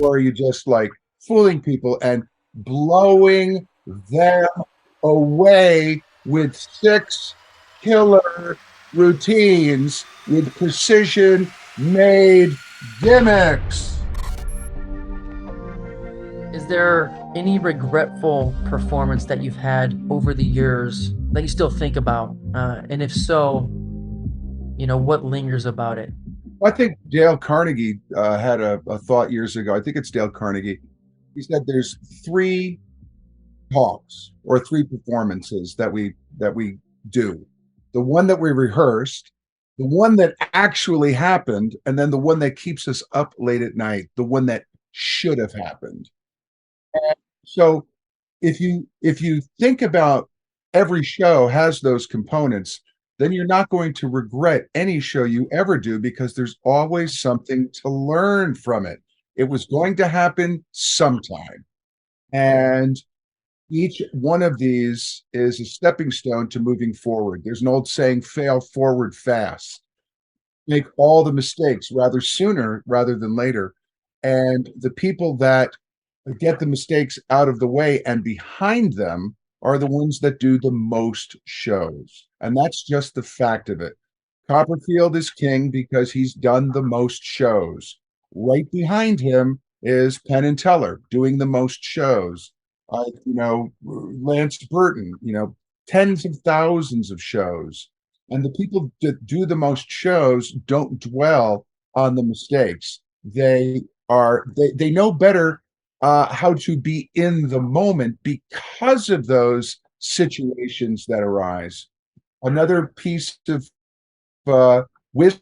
or are you just like fooling people and blowing them away with six killer routines with precision made gimmicks? Is there any regretful performance that you've had over the years that you still think about? And if so, what lingers about it? I think Dale Carnegie had a thought years ago. I think it's Dale Carnegie. He said there's three talks or three performances that we do. The one that we rehearsed, the one that actually happened, and then the one that keeps us up late at night, the one that should have happened. So if you think about every show has those components, then you're not going to regret any show you ever do because there's always something to learn from it. It was going to happen sometime. And each one of these is a stepping stone to moving forward. There's an old saying, fail forward fast. Make all the mistakes rather sooner rather than later. And the people that get the mistakes out of the way and behind them are the ones that do the most shows. And that's just the fact of it. Copperfield is king because he's done the most shows. Right behind him is Penn and Teller doing the most shows. Lance Burton, tens of thousands of shows. And the people that do the most shows don't dwell on the mistakes. They know better how to be in the moment because of those situations that arise. Another piece of wisdom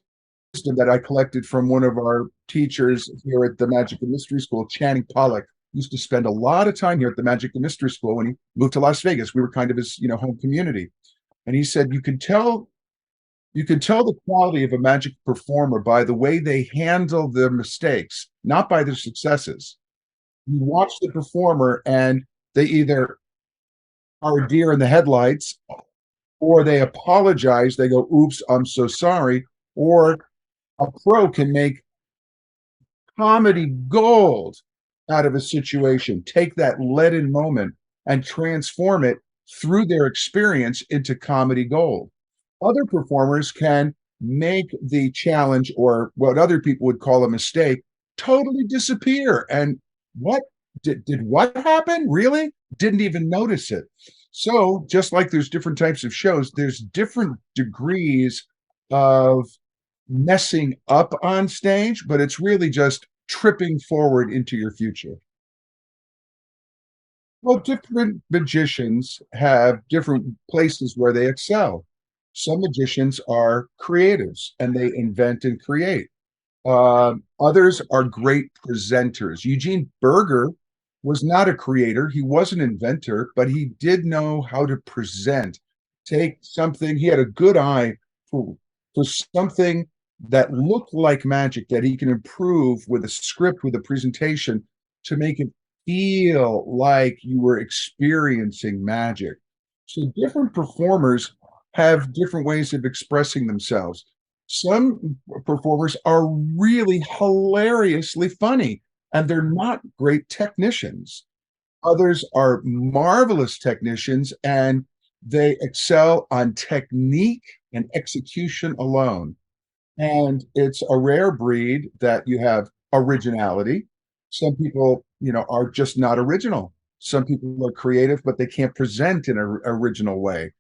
that I collected from one of our teachers here at the Magic and Mystery School, Channing Pollock, used to spend a lot of time here at the Magic and Mystery School when he moved to Las Vegas. We were kind of his, home community. And he said, you can tell the quality of a magic performer by the way they handle their mistakes, not by their successes. You watch the performer and they either are a deer in the headlights or they apologize. They go, oops, I'm so sorry. Or a pro can make comedy gold out of a situation, take that leaden moment and transform it through their experience into comedy gold. Other performers can make the challenge or what other people would call a mistake totally disappear. And what did what happen? Really? Didn't even notice it. So just like there's different types of shows, there's different degrees of messing up on stage, but it's really just tripping forward into your future. Well, different magicians have different places where they excel. Some magicians are creatives and they invent and create. Others are great presenters. Eugene Berger was not a creator, he was an inventor, but he did know how to present. Take something, he had a good eye for something that looked like magic that he can improve with a script, with a presentation to make it feel like you were experiencing magic. So different performers have different ways of expressing themselves. Some performers are really hilariously funny and they're not great technicians. Others are marvelous technicians and they excel on technique and execution alone. And it's a rare breed that you have originality. Some people, are just not original. Some people are creative, but they can't present in an original way.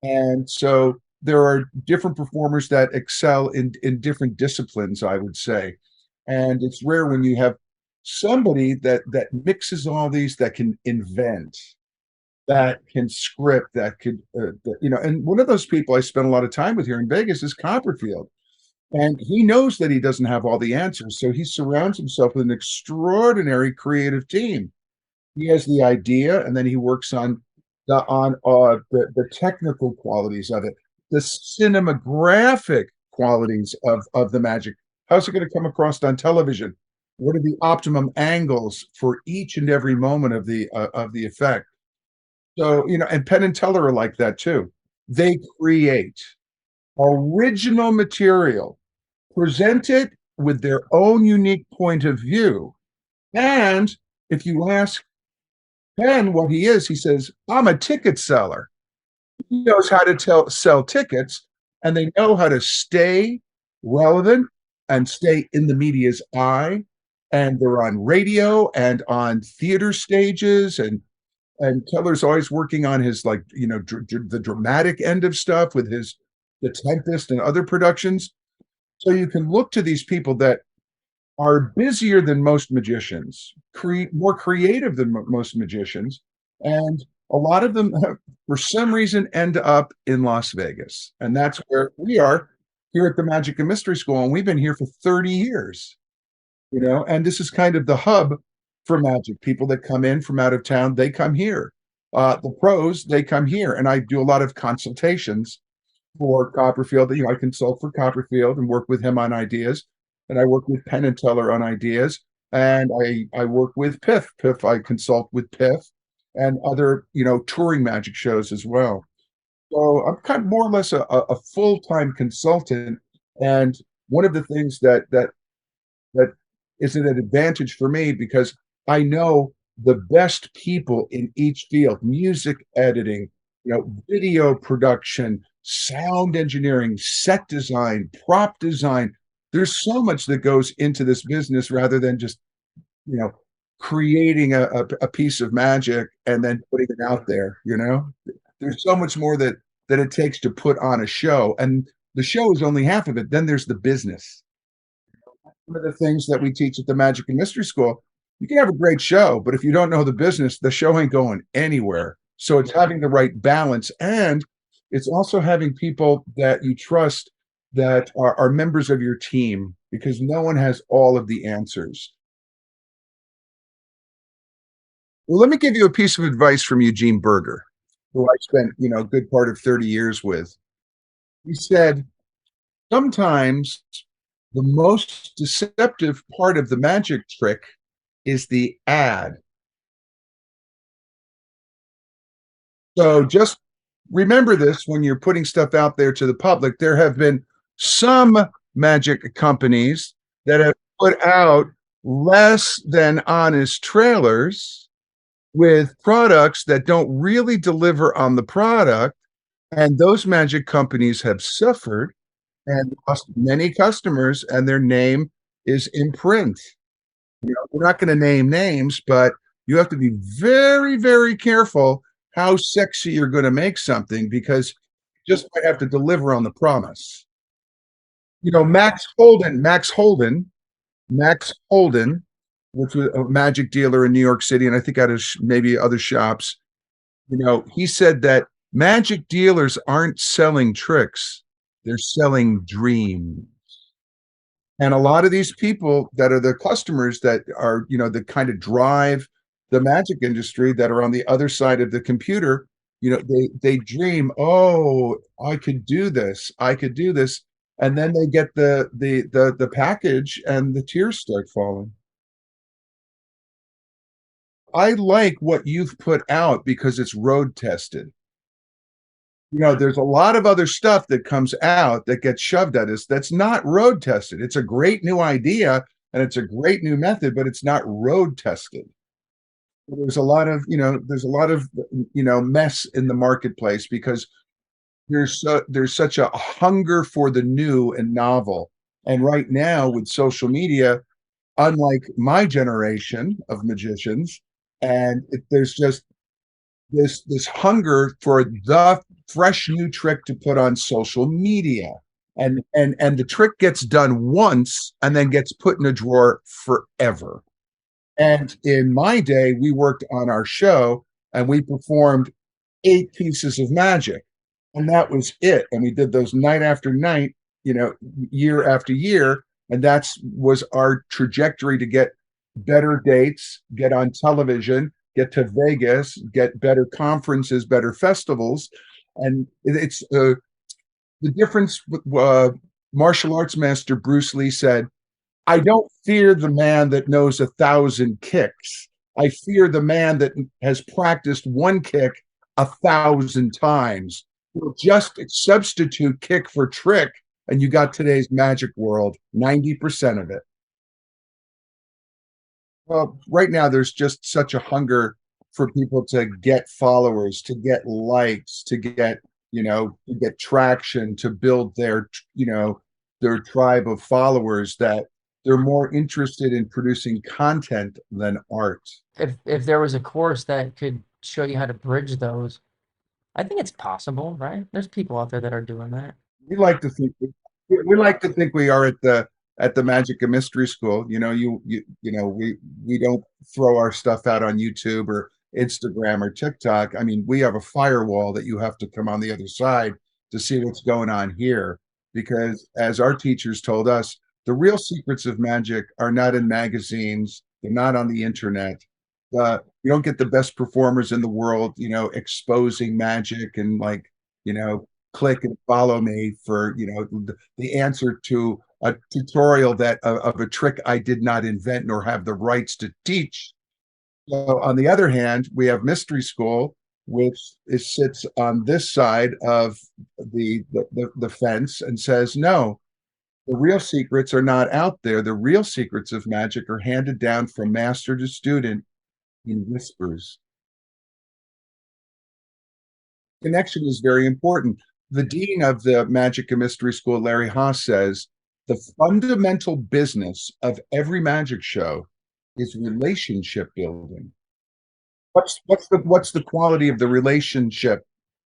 And so there are different performers that excel in different disciplines, I would say. And it's rare when you have somebody that mixes all these, that can invent, that can script, that could, and one of those people I spent a lot of time with here in Vegas is Copperfield. And he knows that he doesn't have all the answers. So he surrounds himself with an extraordinary creative team. He has the idea, and then he works on the technical qualities of it, the cinematographic qualities of the magic. How's it going to come across on television? What are the optimum angles for each and every moment of the effect? So, and Penn and Teller are like that too. They create original material, present it with their own unique point of view, And if you ask Penn what he says, I'm a ticket seller. He knows how to sell tickets, and they know how to stay relevant and stay in the media's eye. And they're on radio and on theater stages, and Keller's always working on his, like, the dramatic end of stuff with his The Tempest and other productions. So you can look to these people that are busier than most magicians, more creative than most magicians, and a lot of them have, for some reason, end up in Las Vegas, and that's where we are here at the Magic and Mystery School, and we've been here for 30 years. And this is kind of the hub for magic. People that come in from out of town, they come here. The pros, they come here, and I do a lot of consultations for Copperfield. I consult for Copperfield and work with him on ideas, and I work with Penn and Teller on ideas, and I work with Piff. I consult with Piff and other touring magic shows as well. So I'm kind of more or less a full time consultant, and one of the things that is an advantage for me because I know the best people in each field: music editing, video production, sound engineering, set design, prop design. There's so much that goes into this business rather than just, you know, creating a piece of magic and then putting it out there. There's so much more that it takes to put on a show. And the show is only half of it. Then there's the business. One of the things that we teach at the Magic and Mystery School, you can have a great show, but if you don't know the business, the show ain't going anywhere. So it's having the right balance, and it's also having people that you trust that are members of your team, because no one has all of the answers. Well, let me give you a piece of advice from Eugene Berger, who I spent, a good part of 30 years with. He said, sometimes the most deceptive part of the magic trick is the ad. So just remember this when you're putting stuff out there to the public. There have been some magic companies that have put out less than honest trailers with products that don't really deliver on the product. And those magic companies have suffered and lost many customers, and their name is in print. We're not going to name names, but you have to be very, very careful how sexy you're going to make something, because you just might have to deliver on the promise. Max Holden, which was a magic dealer in New York City, and I think out of maybe other shops, he said that magic dealers aren't selling tricks, they're selling dreams. And a lot of these people that are the customers that are, that kind of drive the magic industry, that are on the other side of the computer, they dream, oh, I could do this, I could do this. And then they get the package and the tears start falling. I like what you've put out because it's road tested. There's a lot of other stuff that comes out that gets shoved at us that's not road tested. It's a great new idea and it's a great new method, but it's not road tested. There's a lot of mess in the marketplace because there's such a hunger for the new and novel. And right now with social media, unlike my generation of magicians, there's just this hunger for the fresh new trick to put on social media, and the trick gets done once and then gets put in a drawer forever. And in my day, we worked on our show and we performed 8 pieces of magic, and that was it. And we did those night after night, year after year, and that's was our trajectory to get better dates, get on television, get to Vegas, get better conferences, better festivals. And it's the difference with martial arts master Bruce Lee said, I don't fear the man that knows 1,000 kicks. I fear the man that has practiced one kick 1,000 times. You'll just substitute kick for trick, and you got today's magic world, 90% of it. Well, right now there's just such a hunger for people to get followers, to get likes, to get, to get traction, to build their tribe of followers, that they're more interested in producing content than art. If there was a course that could show you how to bridge those, I think it's possible, right? There's people out there that are doing that. We like to think we like to think we are at the Magic and Mystery School. We don't throw our stuff out on YouTube or Instagram or TikTok. I mean, we have a firewall that you have to come on the other side to see what's going on here. Because as our teachers told us, the real secrets of magic are not in magazines, they're not on the internet. You don't get the best performers in the world, exposing magic and like, you know, click and follow me for the answer to a tutorial that of a trick I did not invent nor have the rights to teach. So on the other hand, we have Mystery School, which sits on this side of the fence and says, no, the real secrets are not out there. The real secrets of magic are handed down from master to student in whispers. Connection is very important. The dean of the Magic and Mystery School, Larry Haas, says the fundamental business of every magic show is relationship building. What's the quality of the relationship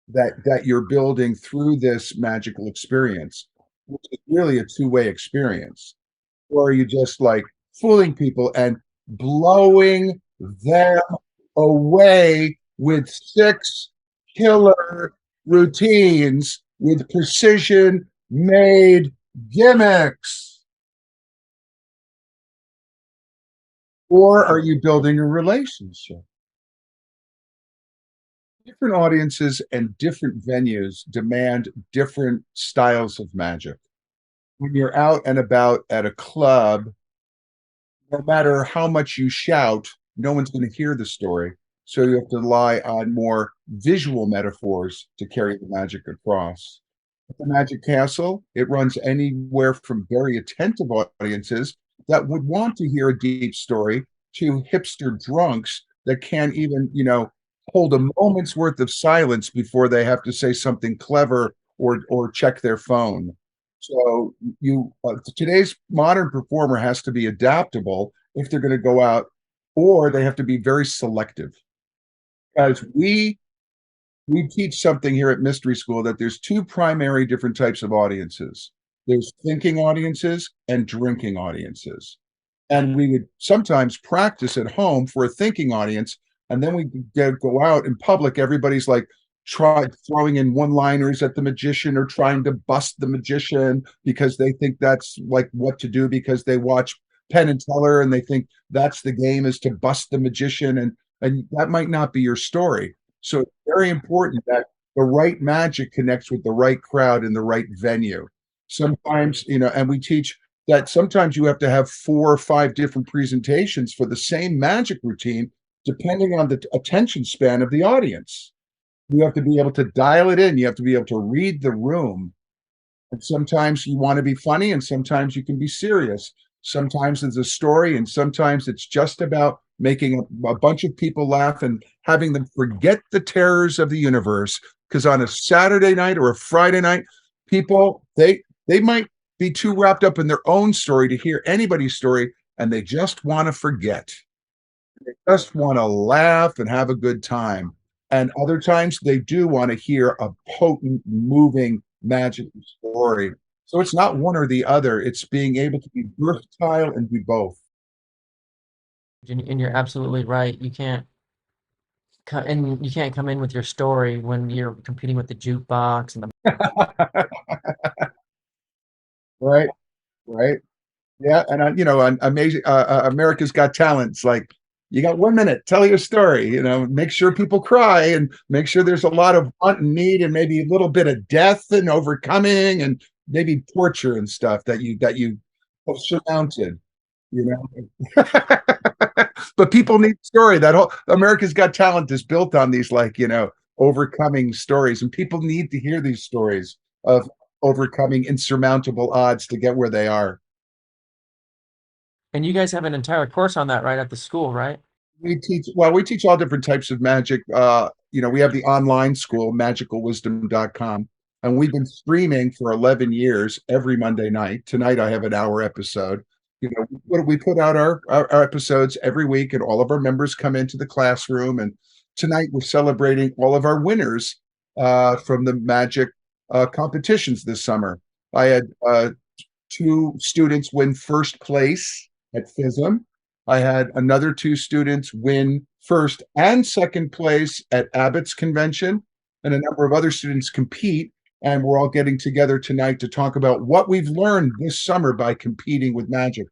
that you're building through this magical experience, which is really a two-way experience? Or are you just like fooling people and blowing them away with six killer routines with precision made gimmicks? Or are you building a relationship? Different audiences and different venues demand different styles of magic. When you're out and about at a club, no matter how much you shout, no one's going to hear the story. So you have to rely on more visual metaphors to carry the magic across. At the Magic Castle, it runs anywhere from very attentive audiences that would want to hear a deep story to hipster drunks that can't even, hold a moment's worth of silence before they have to say something clever or check their phone. So today's modern performer has to be adaptable if they're going to go out, or they have to be very selective. As we teach something here at Mystery School that there's two primary different types of audiences. There's thinking audiences and drinking audiences. And we would sometimes practice at home for a thinking audience, and then we go out in public. Everybody's like throwing in one-liners at the magician or trying to bust the magician because they think that's like what to do because they watch Penn and Teller and they think that's the game, is to bust the magician, and that might not be your story. So it's very important that the right magic connects with the right crowd in the right venue. Sometimes, and we teach that sometimes you have to have 4 or 5 different presentations for the same magic routine, depending on the attention span of the audience. You have to be able to dial it in. You have to be able to read the room. And sometimes you want to be funny, and sometimes you can be serious. Sometimes it's a story, and sometimes it's just about making a bunch of people laugh and having them forget the terrors of the universe. Because on a Saturday night or a Friday night, people they might be too wrapped up in their own story to hear anybody's story, and they just want to forget. They just want to laugh and have a good time. And other times they do want to hear a potent, moving, magical story. So it's not one or the other. It's being able to be versatile and do both. And you're absolutely right. You can't come in with your story when you're competing with the jukebox and the. Right, right. Yeah, and on amazing America's Got Talents, like you got 1 minute, tell your story. Make sure people cry and make sure there's a lot of want and need and maybe a little bit of death and overcoming and maybe torture and stuff that you have surmounted. You know, but people need story. That whole America's Got Talent is built on these overcoming stories, and people need to hear these stories of overcoming insurmountable odds to get where they are. And you guys have an entire course on that right at the school, right? We teach all different types of magic. We have the online school, magicalwisdom.com, and we've been streaming for 11 years every Monday night. Tonight I have an hour episode. We put out our episodes every week, and all of our members come into the classroom. And tonight we're celebrating all of our winners from the magic competitions this summer. I had two students win first place at FISM. I had another two students win first and second place at Abbott's convention, and a number of other students compete. And we're all getting together tonight to talk about what we've learned this summer by competing with magic.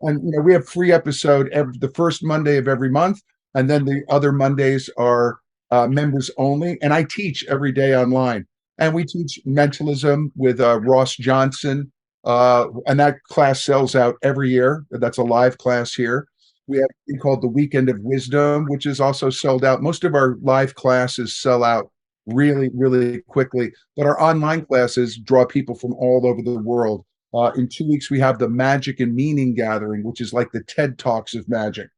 And we have free episode the first Monday of every month, and then the other Mondays are members only. And I teach every day online, and we teach mentalism with Ross Johnson, and that class sells out every year. That's a live class here. We have a thing called the Weekend of Wisdom, which is also sold out. Most of our live classes sell out really, really quickly, but our online classes draw people from all over the world. In 2 weeks, we have the Magic and Meaning Gathering, which is like the TED Talks of magic.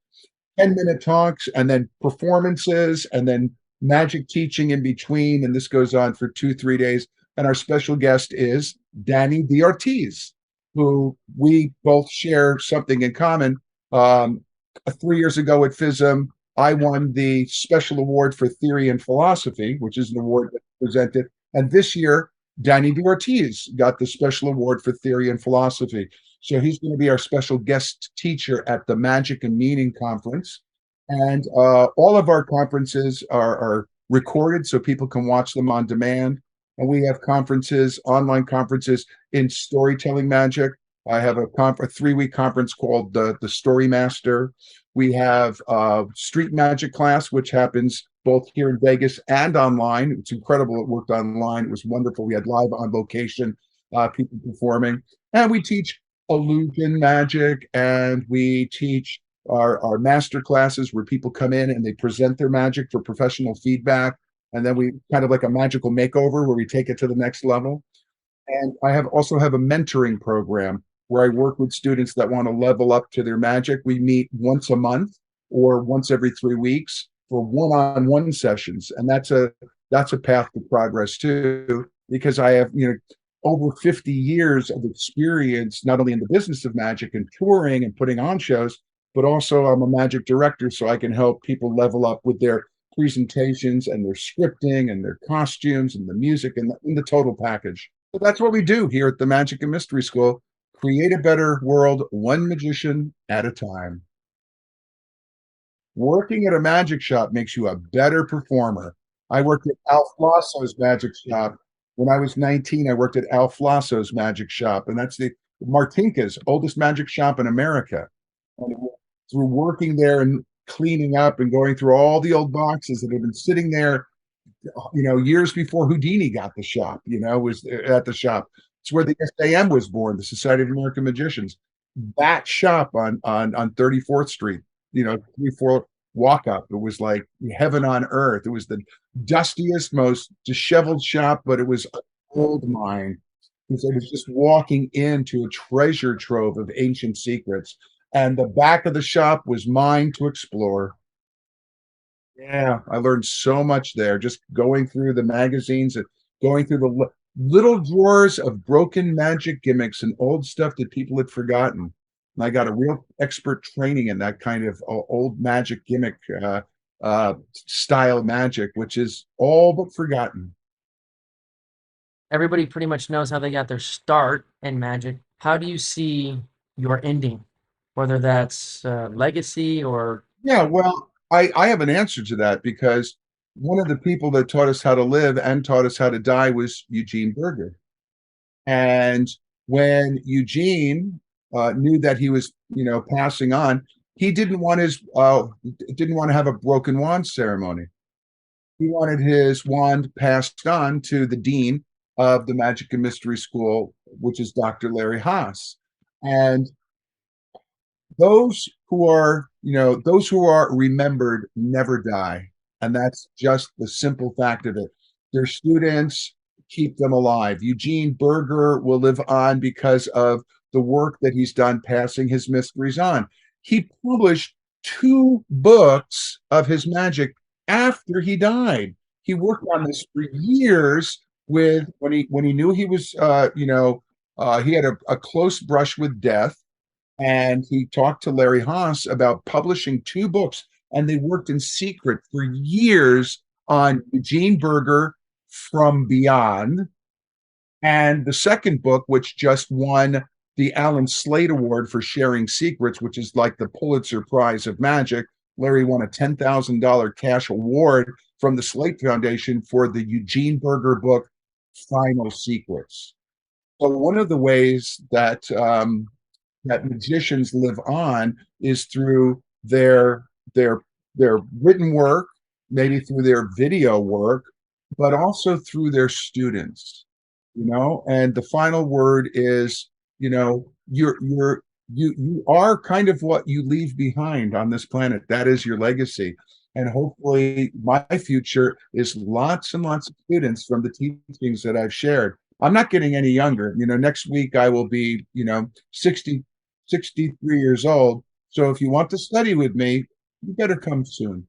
10-minute talks, and then performances, and then magic teaching in between. And this goes on for 2, 3 days. And our special guest is Danny D'Ortiz, who we both share something in common. 3 years ago at FISM, I won the special award for theory and philosophy, which is an award that's presented. And this year, Danny D'Ortiz got the special award for theory and philosophy. So he's going to be our special guest teacher at the Magic and Meaning Conference. And all of our conferences are recorded so people can watch them on demand. And we have conferences, online conferences in storytelling magic. I have a 3-week conference called the Story Master. We have street magic class, which happens both here in Vegas and online. It's incredible. It worked online. It was wonderful. We had live on location people performing. And we teach illusion magic, and we teach our master classes where people come in and they present their magic for professional feedback. And then we kind of like a magical makeover where we take it to the next level. And I also have a mentoring program where I work with students that want to level up to their magic. We meet once a month or once every 3 weeks for one-on-one sessions. And that's a path to progress too, because I have, over 50 years of experience, not only in the business of magic and touring and putting on shows, but also I'm a magic director, so I can help people level up with their presentations and their scripting and their costumes and the music and the total package. So that's what we do here at the Magic and Mystery School. Create a better world, one magician at a time. Working at a magic shop makes you a better performer. I worked at Al Flosso's magic shop. When I was 19, I worked at Al Flosso's magic shop, and that's the Martinka's oldest magic shop in America. And through working there and cleaning up and going through all the old boxes that had been sitting there, years before Houdini got the shop, was at the shop. It's where the SAM was born, the Society of American Magicians. That shop on 34th Street, 3-4 walk up. It was like heaven on earth. It was the dustiest, most disheveled shop, but it was a gold mine. It was just walking into a treasure trove of ancient secrets. And the back of the shop was mine to explore. Yeah, I learned so much there, just going through the magazines and going through the little drawers of broken magic gimmicks and old stuff that people had forgotten. And I got a real expert training in that kind of old magic gimmick style magic, which is all but forgotten. Everybody pretty much knows how they got their start in magic. How do you see your ending? Whether that's legacy or Yeah, well, I have an answer to that because one of the people that taught us how to live and taught us how to die was Eugene Berger. And when Eugene knew that he was, passing on, he didn't want to have a broken wand ceremony. He wanted his wand passed on to the dean of the Magic and Mystery School, which is Dr. Larry Haas. And those who are remembered never die. And that's just the simple fact of it. Their students keep them alive. Eugene Berger will live on because of the work that he's done passing his mysteries on. He published two books of his magic after he died. He worked on this for years with when he knew he was he had a close brush with death, and he talked to Larry Haas about publishing two books, and they worked in secret for years on Eugene Berger from Beyond, and the second book, which just won the Alan Slade Award for Sharing Secrets, which is like the Pulitzer Prize of Magic. Larry won a $10,000 cash award from the Slate Foundation for the Eugene Berger book, Final Secrets. So one of the ways that that magicians live on is through their their written work, maybe through their video work, but also through their students. And the final word is, you are kind of what you leave behind on this planet. That is your legacy. And hopefully my future is lots and lots of students from the teachings that I've shared. I'm not getting any younger. Next week I will be, 63 years old. So if you want to study with me, you better come soon.